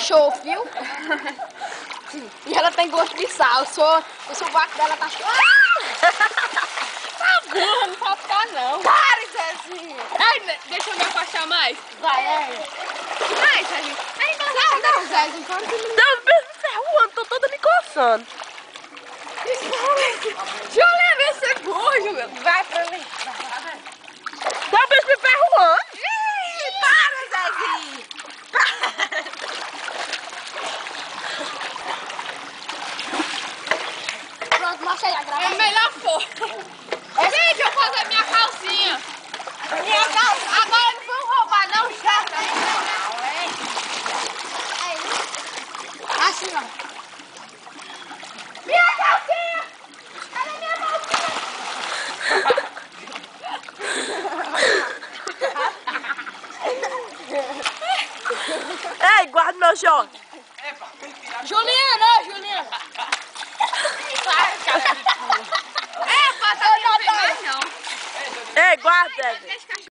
Show, viu? E ela tem gosto de sal. O sovaco dela tá show. Tá burra, não pode ficar não. Para, Zezinho! Ai, deixa eu me afastar mais. Vai, é. Ai, Zezinho. Ai, não, Zezinho. Deus mesmo ferroando, tô toda me coçando. Juliana, vê se é burro, Juliana. Vai pra mim. Deus mesmo me ferroando. Ih, para, Zezinho! Pronto, mostra aí a gravação. É melhor for. Gente, eu vou fazer minha calcinha. Minha calça. Agora não vão roubar, não, chata. Não, hein? Assim, ó. Minha calcinha! Olha minha calcinha! Ei, guarda meu short. Juliana, Juliana! Ei, guarda, Zezinho.